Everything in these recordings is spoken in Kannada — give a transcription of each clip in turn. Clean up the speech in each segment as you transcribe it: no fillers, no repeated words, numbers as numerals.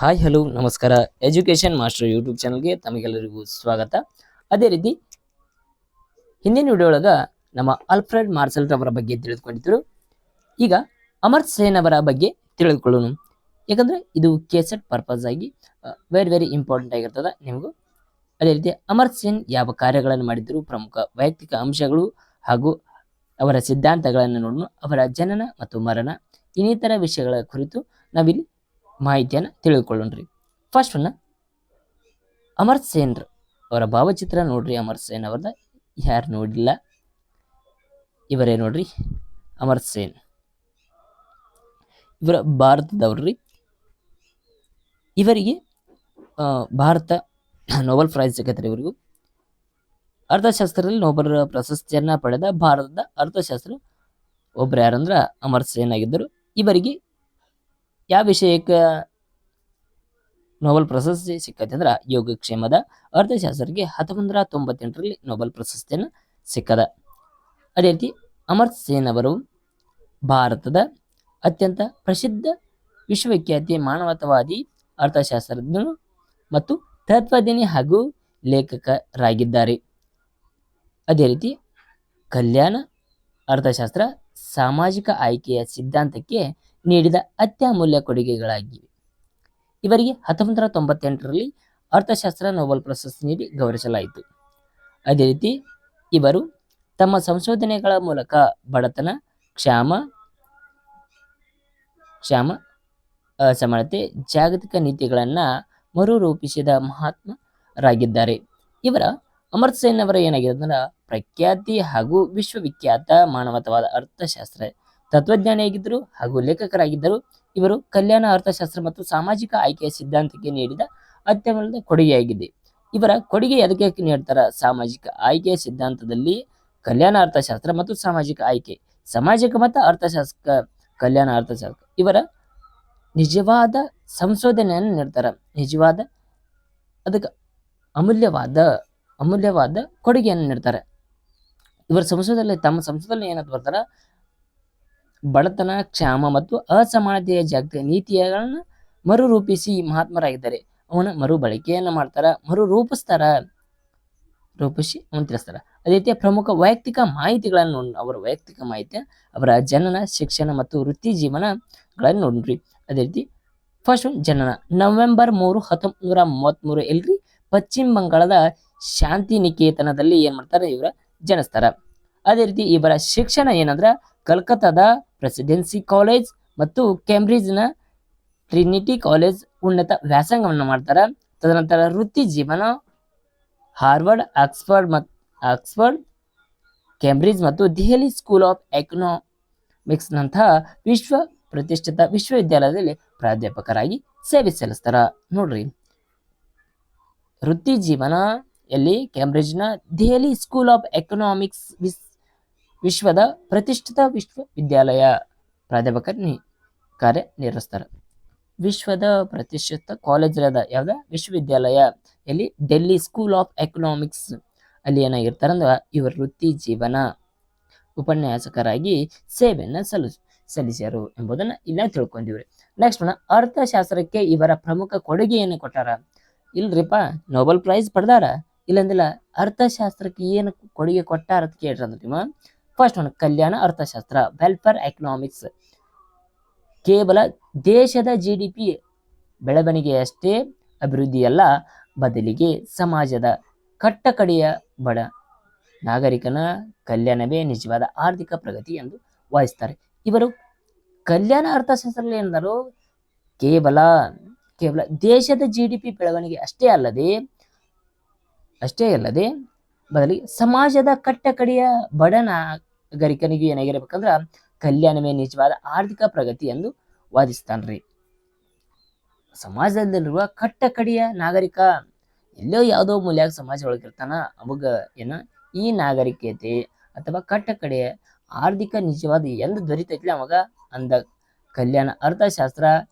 ಹಾಯ್ ಹಲೋ ನಮಸ್ಕಾರ. ಎಜುಕೇಶನ್ ಮಾಸ್ಟರ್ ಯೂಟ್ಯೂಬ್ ಚಾನಲ್ಗೆ ತಮಗೆಲ್ಲರಿಗೂ ಸ್ವಾಗತ. ಅದೇ ರೀತಿ ಹಿಂದಿನ ವಿಡಿಯೋ ಒಳಗ ನಮ್ಮ ಆಲ್ಫ್ರೆಡ್ ಮಾರ್ಸೆಲ್ ಅವರ ಬಗ್ಗೆ ತಿಳಿದುಕೊಂಡಿದ್ರು. ಈಗ ಅಮರ್ತ್ಯ ಸೇನ್ ಅವರ ಬಗ್ಗೆ ತಿಳಿದುಕೊಳ್ಳೋಣ. ಯಾಕಂದ್ರೆ ಇದು ಕೇಸೆಟ್ ಪರ್ಪಸ್ ಆಗಿ ವೆರಿ ಇಂಪಾರ್ಟೆಂಟ್ ಆಗಿರ್ತದ ನಿಮಗೂ. ಅದೇ ರೀತಿ ಅಮರ್ತ್ಯ ಸೇನ್ ಯಾವ ಕಾರ್ಯಗಳನ್ನು ಮಾಡಿದ್ರು, ಪ್ರಮುಖ ವೈಯಕ್ತಿಕ ಅಂಶಗಳು ಹಾಗೂ ಅವರ ಸಿದ್ಧಾಂತಗಳನ್ನು ನೋಡೋಣ. ಅವರ ಜನನ ಮತ್ತು ಮರಣ ಇನ್ನಿತರ ವಿಷಯಗಳ ಕುರಿತು ನಾವಿಲ್ಲಿ ಮಾಹಿತಿಯನ್ನು ತಿಳಿದುಕೊಳ್ಳೋಣ್ರಿ. ಫಸ್ಟ್ ಒನ್ ಅಮರ್ತ್ಯ ಸೇನ್ ಅವರ ಭಾವಚಿತ್ರ ನೋಡ್ರಿ. ಅಮರ್ತ್ಯ ಸೇನ್ ಅವ್ರದ ಯಾರು ನೋಡಿಲ್ಲ, ಇವರೇ ನೋಡ್ರಿ ಅಮರ್ತ್ಯ ಸೇನ್. ಇವರ ಭಾರತದವ್ರಿ. ಇವರಿಗೆ ಭಾರತ ನೊಬೆಲ್ ಪ್ರೈಸ್ ಸಿಗತ್ರಿ. ಇವರಿಗೂ ಅರ್ಥಶಾಸ್ತ್ರದಲ್ಲಿ ನೊಬೆಲ್ ಪ್ರಶಸ್ತಿಯನ್ನ ಪಡೆದ ಭಾರತದ ಅರ್ಥಶಾಸ್ತ್ರ ಒಬ್ರು ಯಾರಂದ್ರ ಅಮರ್ತ್ಯ ಸೇನ್ ಆಗಿದ್ದರು. ಇವರಿಗೆ ಯಾವ ವಿಷಯಕ್ಕೆ ನೊಬೆಲ್ ಪ್ರಶಸ್ತಿ ಸಿಕ್ಕತ್ತೆ ಅಂದ್ರೆ ಯೋಗಕ್ಷೇಮದ ಅರ್ಥಶಾಸ್ತ್ರಕ್ಕೆ 1998ರಲ್ಲಿ ನೊಬೆಲ್ ಪ್ರಶಸ್ತಿಯನ್ನು ಸಿಕ್ಕದ. ಅದೇ ರೀತಿ ಅಮರ್ತ್ಯ ಸೇನ್ ಅವರು ಭಾರತದ ಅತ್ಯಂತ ಪ್ರಸಿದ್ಧ ವಿಶ್ವವಿಖ್ಯಾತಿ ಮಾನವತಾವಾದಿ ಅರ್ಥಶಾಸ್ತ್ರಜ್ಞರು ಮತ್ತು ತತ್ವಜ್ಞಾನಿ ಹಾಗೂ ಲೇಖಕರಾಗಿದ್ದಾರೆ. ಅದೇ ರೀತಿ ಕಲ್ಯಾಣ ಅರ್ಥಶಾಸ್ತ್ರ ಸಾಮಾಜಿಕ ಆಯ್ಕೆಯ ಸಿದ್ಧಾಂತಕ್ಕೆ ನೀಡಿದ ಅತ್ಯಮೂಲ್ಯ ಕೊಡುಗೆಗಳಾಗಿವೆ. ಇವರಿಗೆ 1998ರಲ್ಲಿ ಅರ್ಥಶಾಸ್ತ್ರ ನೊಬೆಲ್ ಪ್ರಶಸ್ತಿ ನೀಡಿ ಗೌರವಿಸಲಾಯಿತು. ಅದೇ ರೀತಿ ಇವರು ತಮ್ಮ ಸಂಶೋಧನೆಗಳ ಮೂಲಕ ಬಡತನ, ಕ್ಷಾಮ, ಅಸಮಾನತೆ, ಜಾಗತಿಕ ನೀತಿಗಳನ್ನ ಮರುರೂಪಿಸಿದ ಮಹಾತ್ಮರಾಗಿದ್ದಾರೆ. ಇವರ ಅಮರ್ತ್ಯ ಸೇನ್ ಅವರ ಏನಾಗಿದೆ ಅಂದ್ರೆ ಪ್ರಖ್ಯಾತಿ ಹಾಗೂ ವಿಶ್ವವಿಖ್ಯಾತ ಮಾನವತಾವಾದ ಅರ್ಥಶಾಸ್ತ್ರ ತತ್ವಜ್ಞಾನಿಯಾಗಿದ್ದರು ಹಾಗೂ ಲೇಖಕರಾಗಿದ್ದರು. ಇವರು ಕಲ್ಯಾಣ ಅರ್ಥಶಾಸ್ತ್ರ ಮತ್ತು ಸಾಮಾಜಿಕ ಆಯ್ಕೆಯ ಸಿದ್ಧಾಂತಕ್ಕೆ ನೀಡಿದ ಅತ್ಯಮೂಲ್ಯ ಕೊಡುಗೆಯಾಗಿದೆ. ಇವರ ಕೊಡುಗೆ ಎದಕ್ಕೆ ನೀಡ್ತಾರ? ಸಾಮಾಜಿಕ ಆಯ್ಕೆಯ ಸಿದ್ಧಾಂತದಲ್ಲಿ ಕಲ್ಯಾಣ ಅರ್ಥಶಾಸ್ತ್ರ ಮತ್ತು ಸಾಮಾಜಿಕ ಆಯ್ಕೆ, ಸಾಮಾಜಿಕ ಮತ್ತು ಅರ್ಥಶಾಸ್ತ್ರ, ಕಲ್ಯಾಣ ಅರ್ಥಶಾಸ್ತ್ರ ಇವರ ನಿಜವಾದ ಸಂಶೋಧನೆಯನ್ನು ನೀಡ್ತಾರ. ನಿಜವಾದ ಅದಕ್ಕೆ ಅಮೂಲ್ಯವಾದ ಕೊಡುಗೆಯನ್ನು ನೀಡ್ತಾರೆ. ಇವರ ತಮ್ಮ ಸಂಶೋಧನೆ ಏನಂತ ಬರ್ತಾರ? ಬಡತನ, ಕ್ಷಾಮ ಮತ್ತು ಅಸಮಾನತೆಯ ಜಾಗತಿಕ ನೀತಿಗಳನ್ನು ಮರುರೂಪಿಸಿ ಮಹಾತ್ಮರಾಗಿದ್ದಾರೆ. ಅವನ ಮರುಬಳಕೆಯನ್ನು ಮಾಡ್ತಾರ, ರೂಪಿಸಿ ಅವನು ತಿಳಿಸ್ತಾರ. ಅದೇ ರೀತಿಯ ಪ್ರಮುಖ ವೈಯಕ್ತಿಕ ಮಾಹಿತಿಗಳನ್ನು ಅವರ ವೈಯಕ್ತಿಕ ಮಾಹಿತಿ, ಅವರ ಜನನ, ಶಿಕ್ಷಣ ಮತ್ತು ವೃತ್ತಿ ಜೀವನಗಳನ್ನು ನೋಡ್ರಿ. ಅದೇ ರೀತಿ ಫಸ್ಟ್ ಜನನ ನವೆಂಬರ್ 3, 1933 ಎಲ್ರಿ ಪಶ್ಚಿಮ ಬಂಗಾಳದ ಶಾಂತಿನಿಕೇತನದಲ್ಲಿ ಏನ್ ಮಾಡ್ತಾರೆ? ಇವರ ಜನಿಸ್ತಾರ. ಅದೇ ರೀತಿ ಇವರ ಶಿಕ್ಷಣ ಏನಂದ್ರ ಕಲ್ಕತ್ತಾದ ಪ್ರೆಸಿಡೆನ್ಸಿ ಕಾಲೇಜ್ ಮತ್ತು ಕೇಂಬ್ರಿಡ್ಜ್ನ ಟ್ರಿನಿಟಿ ಕಾಲೇಜ್ ಉನ್ನತ ವ್ಯಾಸಂಗವನ್ನು ಮಾಡ್ತಾರ. ತದನಂತರ ವೃತ್ತಿ ಜೀವನ ಹಾರ್ವರ್ಡ್, ಆಕ್ಸ್ಫರ್ಡ್, ಕೇಂಬ್ರಿಡ್ಜ್ ಮತ್ತು ದೆಹಲಿ ಸ್ಕೂಲ್ ಆಫ್ ಎಕನಾಮಿಕ್ಸ್ ನಂತಹ ಪ್ರತಿಷ್ಠಿತ ವಿಶ್ವವಿದ್ಯಾಲಯದಲ್ಲಿ ಪ್ರಾಧ್ಯಾಪಕರಾಗಿ ಸೇವೆ ಸಲ್ಲಿಸ್ತಾರ. ನೋಡ್ರಿ, ವೃತ್ತಿ ಜೀವನ ಎಲ್ಲಿ? ಕೇಂಬ್ರಿಡ್ಜ್ನ ದೆಹಲಿ ಸ್ಕೂಲ್ ಆಫ್ ಎಕನಾಮಿಕ್ಸ್ ವಿಶ್ವದ ಪ್ರತಿಷ್ಠಿತ ವಿಶ್ವವಿದ್ಯಾಲಯ ಪ್ರಾಧ್ಯಾಪಕ ಕಾರ್ಯ ನಿರ್ವಹಿಸ್ತಾರ. ವಿಶ್ವದ ಪ್ರತಿಷ್ಠಿತ ಕಾಲೇಜ್ ಯಾವ್ದ? ವಿಶ್ವವಿದ್ಯಾಲಯ ಎಲ್ಲಿ? ಡೆಲ್ಲಿ ಸ್ಕೂಲ್ ಆಫ್ ಎಕನಾಮಿಕ್ಸ್ ಅಲ್ಲಿ ಏನಾಗಿರ್ತಾರ ಅಂದ್ರೆ ಇವರು ವೃತ್ತಿ ಜೀವನ ಉಪನ್ಯಾಸಕರಾಗಿ ಸೇವೆಯನ್ನ ಸಲ್ಲಿಸ್ಯಾರು ಎಂಬುದನ್ನ ಇಲ್ಲ ತಿಳ್ಕೊಂಡಿವ್ರಿ. ನೆಕ್ಸ್ಟ್ ಅರ್ಥಶಾಸ್ತ್ರಕ್ಕೆ ಇವರ ಪ್ರಮುಖ ಕೊಡುಗೆಯನ್ನು ಕೊಟ್ಟಾರ? ಇಲ್ರಿಪ್ಪ, ನೊಬೆಲ್ ಪ್ರೈಸ್ ಪಡೆದಾರ ಇಲ್ಲಂದಿಲ್ಲ. ಅರ್ಥಶಾಸ್ತ್ರಕ್ಕೆ ಏನು ಕೊಡುಗೆ ಕೊಟ್ಟಾರ ಅಂತ ಕೇಳ್ರಿ. ಫಸ್ಟ್ ಕಲ್ಯಾಣ ಅರ್ಥಶಾಸ್ತ್ರ, ವೆಲ್ಫೇರ್ ಎಕನಾಮಿಕ್ಸ್, ಕೇವಲ ದೇಶದ GDP ಬೆಳವಣಿಗೆಯಷ್ಟೇ ಅಭಿವೃದ್ಧಿಯಲ್ಲ, ಬದಲಿಗೆ ಸಮಾಜದ ಕಟ್ಟಕಡೆಯ ಬಡ ನಾಗರಿಕನ ಕಲ್ಯಾಣವೇ ನಿಜವಾದ ಆರ್ಥಿಕ ಪ್ರಗತಿ ಎಂದು ವಾದಿಸ್ತಾರೆ. ಇವರು ಕಲ್ಯಾಣ ಅರ್ಥಶಾಸ್ತ್ರದಲ್ಲಿ ಏನಾದ್ರು ಕೇವಲ ದೇಶದ GDP ಬೆಳವಣಿಗೆ ಅಷ್ಟೇ ಅಲ್ಲದೆ ಬದಲಿಗೆ ಸಮಾಜದ ಕಟ್ಟಕಡೆಯ ಬಡ ನಾಗರಿಕನಿಗೆ ಏನಾಗಿರ್ಬೇಕಂದ್ರ ಕಲ್ಯಾಣವೇ ನಿಜವಾದ ಆರ್ಥಿಕ ಪ್ರಗತಿ ಎಂದು ವಾದಿಸ್ತಾನ್ರಿ. ಸಮಾಜದಲ್ಲಿರುವ ಕಟ್ಟಕಡೆಯ ನಾಗರಿಕ ಎಲ್ಲೋ ಯಾವುದೋ ಮೂಲ್ಯಾಗ ಸಮಾಜ ಒಳಗಿರ್ತಾನ, ಅವಾಗ ಈ ನಾಗರಿಕತೆ ಅಥವಾ ಕಟ್ಟಕಡೆಯ ಆರ್ಥಿಕ ನಿಜವಾದ ಎಂದು ದೊರೀತೈತಿ ಅವಾಗ ಅಂದ ಕಲ್ಯಾಣ ಅರ್ಥಶಾಸ್ತ್ರ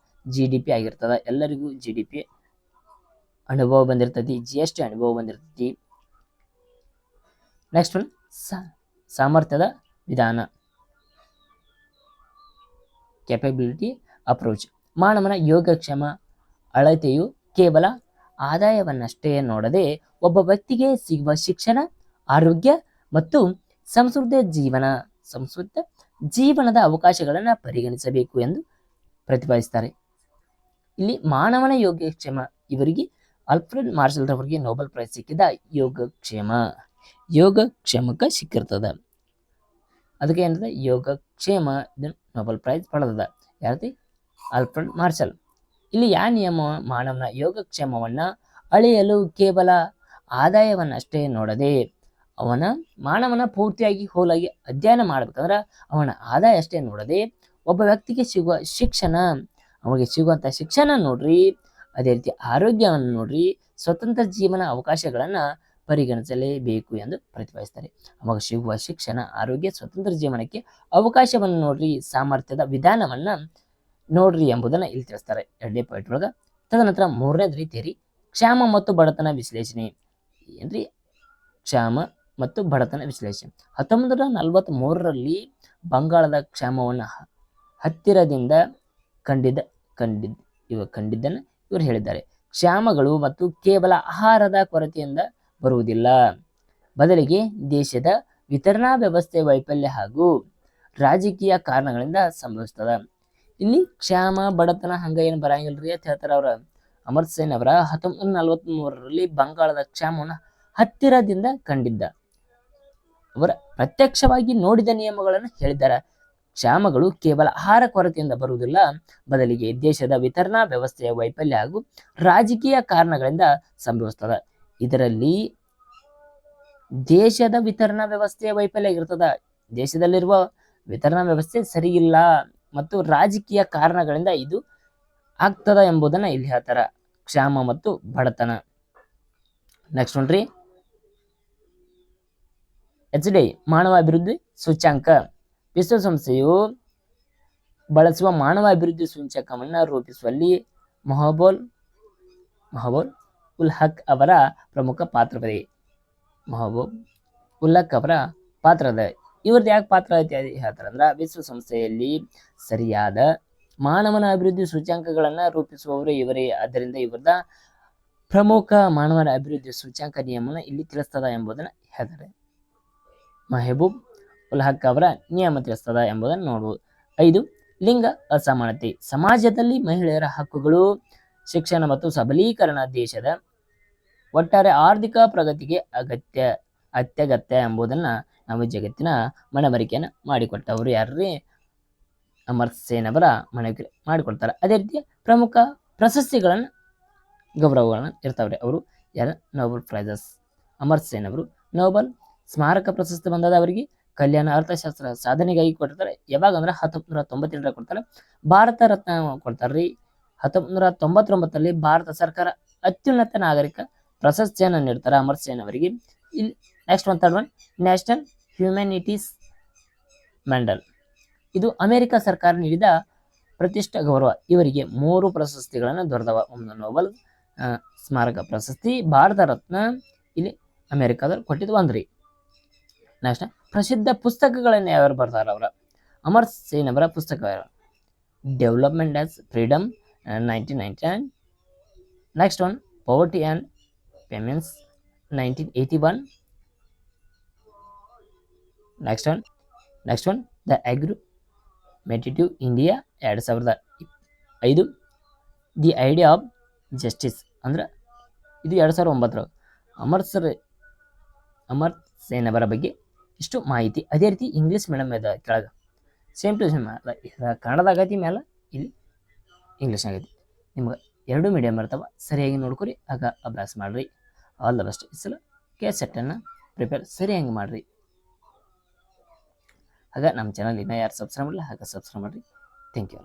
GDP ಆಗಿರ್ತದ. ಎಲ್ಲರಿಗೂ GDP ಅನುಭವ ಬಂದಿರ್ತೈತಿ, GST ಅನುಭವ ಬಂದಿರ್ತೈತಿ. ನೆಕ್ಸ್ಟ್ ಸಾಮರ್ಥ್ಯದ ವಿಧಾನ, ಕೆಪಬಿಲಿಟಿ ಅಪ್ರೋಚ್, ಮಾನವನ ಯೋಗಕ್ಷೇಮ ಅಳತೆಯು ಕೇವಲ ಆದಾಯವನ್ನಷ್ಟೇ ನೋಡದೆ ಒಬ್ಬ ವ್ಯಕ್ತಿಗೆ ಸಿಗುವ ಶಿಕ್ಷಣ, ಆರೋಗ್ಯ ಮತ್ತು ಸಂಸ್ಕೃತ ಜೀವನದ ಅವಕಾಶಗಳನ್ನು ಪರಿಗಣಿಸಬೇಕು ಎಂದು ಪ್ರತಿಪಾದಿಸುತ್ತಾರೆ. ಇಲ್ಲಿ ಮಾನವನ ಯೋಗಕ್ಷೇಮ, ಇವರಿಗೆ ಆಲ್ಫ್ರೆಡ್ ಮಾರ್ಷಲ್ ರವರಿಗೆ ನೊಬೆಲ್ ಪ್ರೈಸ್ ಸಿಕ್ಕಿದ ಯೋಗಕ್ಷೇಮಕ್ಕ ಸಿಕ್ಕಿರ್ತದ. ಅದಕ್ಕೆ ಏನಂದ್ರೆ ಯೋಗಕ್ಷೇಮ ನೊಬೆಲ್ ಪ್ರೈಸ್ ಪಡೆದದ. ಯಾರತಿ? Alfred Marshall. ಇಲ್ಲಿ ಯಾವ ನಿಯಮ? ಮಾನವನ ಯೋಗಕ್ಷೇಮವನ್ನ ಅಳೆಯಲು ಕೇವಲ ಆದಾಯವನ್ನಷ್ಟೇ ನೋಡದೆ ಮಾನವನ ಪೂರ್ತಿಯಾಗಿ ಹೋಲಾಗಿ ಅಧ್ಯಯನ ಮಾಡ್ಬೇಕಂದ್ರೆ ಅವನ ಆದಾಯ ಅಷ್ಟೇ ನೋಡದೆ ಒಬ್ಬ ವ್ಯಕ್ತಿಗೆ ಸಿಗುವ ಶಿಕ್ಷಣ, ಅವನಿಗೆ ಸಿಗುವಂತ ಶಿಕ್ಷಣ ನೋಡ್ರಿ, ಅದೇ ರೀತಿ ಆರೋಗ್ಯವನ್ನು ನೋಡ್ರಿ, ಸ್ವತಂತ್ರ ಜೀವನ ಅವಕಾಶಗಳನ್ನ ಪರಿಗಣಿಸಲೇಬೇಕು ಎಂದು ಪ್ರತಿಪಾದಿಸ್ತಾರೆ. ಅವಾಗ ಸಿಗುವ ಶಿಕ್ಷಣ, ಆರೋಗ್ಯ, ಸ್ವತಂತ್ರ ಜೀವನಕ್ಕೆ ಅವಕಾಶವನ್ನು ನೋಡ್ರಿ, ಸಾಮರ್ಥ್ಯದ ವಿಧಾನವನ್ನ ನೋಡ್ರಿ ಎಂಬುದನ್ನ ಇಲ್ಲಿ ತಿಳಿಸ್ತಾರೆ 2ನೇ ಪಾಯಿಂಟ್ ಒಳಗ. ತದನಂತರ 3ನೇದು ರೀತಿಯರಿ ಕ್ಷಾಮ ಮತ್ತು ಬಡತನ ವಿಶ್ಲೇಷಣೆ. ಏನ್ರಿ? ಕ್ಷಾಮ ಮತ್ತು ಬಡತನ ವಿಶ್ಲೇಷಣೆ. 1943ರಲ್ಲಿ ಬಂಗಾಳದ ಕ್ಷಾಮವನ್ನು ಹತ್ತಿರದಿಂದ ಕಂಡಿದ್ದನ್ನು ಇವರು ಹೇಳಿದ್ದಾರೆ. ಕ್ಷಾಮಗಳು ಮತ್ತು ಕೇವಲ ಆಹಾರದ ಕೊರತೆಯಿಂದ ಬರುವುದಿಲ್ಲ, ಬದಲಿಗೆ ದೇಶದ ವಿತರಣಾ ವ್ಯವಸ್ಥೆ ವೈಫಲ್ಯ ಹಾಗೂ ರಾಜಕೀಯ ಕಾರಣಗಳಿಂದ ಸಂಭವಿಸ್ತದ. ಇಲ್ಲಿ ಕ್ಷಾಮ ಬಡತನ ಹಂಗ ಏನು ಬರಂಗಿಲ್ರಿ ಅಂತ ಹೇಳ್ತಾರ ಅವ್ರ. ಅಮರ್ತ್ಯ ಸೇನ್ ಅವರ 1943ರಲ್ಲಿ ಬಂಗಾಳದ ಕ್ಷಾಮವನ್ನು ಹತ್ತಿರದಿಂದ ಕಂಡಿದ್ದ, ಅವರ ಪ್ರತ್ಯಕ್ಷವಾಗಿ ನೋಡಿದ ನಿಯಮಗಳನ್ನು ಹೇಳಿದ್ದಾರೆ. ಕ್ಷಾಮಗಳು ಕೇವಲ ಆಹಾರ ಕೊರತೆಯಿಂದ ಬರುವುದಿಲ್ಲ, ಬದಲಿಗೆ ದೇಶದ ವಿತರಣಾ ವ್ಯವಸ್ಥೆಯ ವೈಫಲ್ಯ ಹಾಗೂ ರಾಜಕೀಯ ಕಾರಣಗಳಿಂದ ಸಂಭವಿಸ್ತದ. ಇದರಲ್ಲಿ ದೇಶದ ವಿತರಣಾ ವ್ಯವಸ್ಥೆಯ ವೈಫಲ್ಯ ಇರ್ತದ, ದೇಶದಲ್ಲಿರುವ ವಿತರಣಾ ವ್ಯವಸ್ಥೆ ಸರಿಯಿಲ್ಲ ಮತ್ತು ರಾಜಕೀಯ ಕಾರಣಗಳಿಂದ ಇದು ಆಗ್ತದ ಎಂಬುದನ್ನ ಇಲ್ಲಿ ಹೇಳ್ತಾರ. ಕ್ಷಾಮ ಮತ್ತು ಬಡತನ. ನೆಕ್ಸ್ಟ್ ನೋಡ್ರಿ, HD ಮಾನವ ಅಭಿವೃದ್ಧಿ ಸೂಚ್ಯಂಕ. ವಿಶ್ವಸಂಸ್ಥೆಯು ಬಳಸುವ ಮಾನವ ಅಭಿವೃದ್ಧಿ ಸೂಚ್ಯಂಕವನ್ನು ರೂಪಿಸುವಲ್ಲಿ ಮಹಬೂಬ್ ಉಲ್ ಹಕ್ ಅವರ ಪ್ರಮುಖ ಪಾತ್ರವಿದೆ. ಮಹಬೂಬ್ ಉಲ್ ಹಕ್ ಅವರ ಪಾತ್ರದ ಇವ್ರದ್ದು ಯಾಕೆ ಪಾತ್ರ ಐತಿ ಹೇಳ್ತಾರೆ ಅಂದ್ರೆ, ವಿಶ್ವಸಂಸ್ಥೆಯಲ್ಲಿ ಸರಿಯಾದ ಮಾನವನ ಅಭಿವೃದ್ಧಿ ಸೂಚ್ಯಂಕಗಳನ್ನ ರೂಪಿಸುವವರು ಇವರೇ. ಆದ್ದರಿಂದ ಇವರದ ಪ್ರಮುಖ ಮಾನವನ ಅಭಿವೃದ್ಧಿ ಸೂಚ್ಯಂಕ ನಿಯಮನ ಇಲ್ಲಿ ತಿಳಿಸ್ತದ ಎಂಬುದನ್ನು ಹೇಳ್ತಾರೆ. ಮಹಬೂಬ್ ಉಲ್ ಹಕ್ ಅವರ ನಿಯಮ ತಿಳಿಸ್ತದ ಎಂಬುದನ್ನು ನೋಡಬಹುದು. 5 ಲಿಂಗ ಅಸಮಾನತೆ. ಸಮಾಜದಲ್ಲಿ ಮಹಿಳೆಯರ ಹಕ್ಕುಗಳು, ಶಿಕ್ಷಣ ಮತ್ತು ಸಬಲೀಕರಣ ದೇಶದ ಒಟ್ಟಾರೆ ಆರ್ಥಿಕ ಪ್ರಗತಿಗೆ ಅತ್ಯಗತ್ಯ ಎಂಬುದನ್ನ ನಾವು ಜಗತ್ತಿನ ಮನವರಿಕೆಯನ್ನು ಮಾಡಿಕೊಟ್ಟವರು ಯಾರ್ರಿ? ಅಮರ್ತ್ಯ ಸೇನ್ ಅವರ ಮನವರಿಕೆ ಮಾಡಿಕೊಡ್ತಾರೆ. ಅದೇ ರೀತಿ ಪ್ರಮುಖ ಪ್ರಶಸ್ತಿಗಳನ್ನು, ಗೌರವಗಳನ್ನು ಇರ್ತಾವ್ರಿ. ಅವರು ಯಾರ? Nobel prices. ಅಮರ್ತ್ಯ ಸೇನ್ ಅವರು ನೊಬೆಲ್ ಸ್ಮಾರಕ ಪ್ರಶಸ್ತಿ ಬಂದದ ಅವರಿಗೆ. ಕಲ್ಯಾಣ ಅರ್ಥಶಾಸ್ತ್ರ ಸಾಧನೆಗಾಗಿ ಕೊಡ್ತಾರೆ. ಯಾವಾಗ ಅಂದ್ರೆ 1998 ಕೊಡ್ತಾರೆ. ಭಾರತ ರತ್ನ ಕೊಡ್ತಾರ್ರಿ 1999ರಲ್ಲಿ. ಭಾರತ ಸರ್ಕಾರ ಅತ್ಯುನ್ನತ ನಾಗರಿಕ ಪ್ರಶಸ್ತಿಯನ್ನು ನೀಡ್ತಾರೆ ಅಮರ್ತ್ಯ ಸೇನ್ ಅವರಿಗೆ. ಇಲ್ಲಿ next third one, national humanities medal. ಇದು ಅಮೆರಿಕ ಸರ್ಕಾರ ನೀಡಿದ ಪ್ರತಿಷ್ಠ ಗೌರವ. ಇವರಿಗೆ 3 ಪ್ರಶಸ್ತಿಗಳನ್ನು ದೊರೆದವ. ಒಂದು ನೊಬೆಲ್ ಸ್ಮಾರಕ ಪ್ರಶಸ್ತಿ, ಭಾರತ ರತ್ನ, ಇಲ್ಲಿ ಅಮೆರಿಕದಲ್ಲಿ ಕೊಟ್ಟಿದ್ದು ಒಂದ್ರಿ. ನೆಕ್ಸ್ಟ್ ಪ್ರಸಿದ್ಧ ಪುಸ್ತಕಗಳನ್ನು ಯಾರು ಬರ್ತಾರ ಅವರ? ಅಮರ್ತ್ಯ ಸೇನ್ ಅವರ ಪುಸ್ತಕ development as freedom 1999. Next one poverty and payments 1981. Next one the argumentative India 2005. The idea of justice ಅಂದ್ರೆ ಇದು 2009. ಅಮರ್ತ್ಯ ಸೇನ್ ಅವರ ಬಗ್ಗೆ ಇಷ್ಟು ಮಾಹಿತಿ. ಅದೇ ರೀತಿ ಇಂಗ್ಲೀಷ್ ಮೀಡಿಯಮ್ ಇದೆ ಕೆಳಗೆ, ಸೇಮ್ ಟು ಸೇಮ್ ಕನ್ನಡದಾಗ ಆಗೈತಿ, ಮೇಲೆ ಇಲ್ಲಿ ಇಂಗ್ಲೀಷ್ ಆಗೈತಿ. ನಿಮ್ಗೆ 2 ಮೀಡಿಯಮ್ ಇರ್ತಾವ, ಸರಿಯಾಗಿ ನೋಡ್ಕೊರಿ, ಆಗ ಅಭ್ಯಾಸ ಮಾಡ್ರಿ. All the best. ಈ ಸಲ KSET-ಅನ್ನು ಪ್ರಿಪೇರ್ ಸರಿಯಾಗಿ ಮಾಡ್ರಿ. ಆಗ ನಮ್ಮ ಚಾನಲ್ ಇನ್ನೂ ಯಾರು ಸಬ್ಸ್ಕ್ರೈಬ್ ಮಾಡಲ್ಲ, ಹಾಗೆ ಸಬ್ಸ್ಕ್ರೈಬ್ ಮಾಡ್ರಿ. Thank you.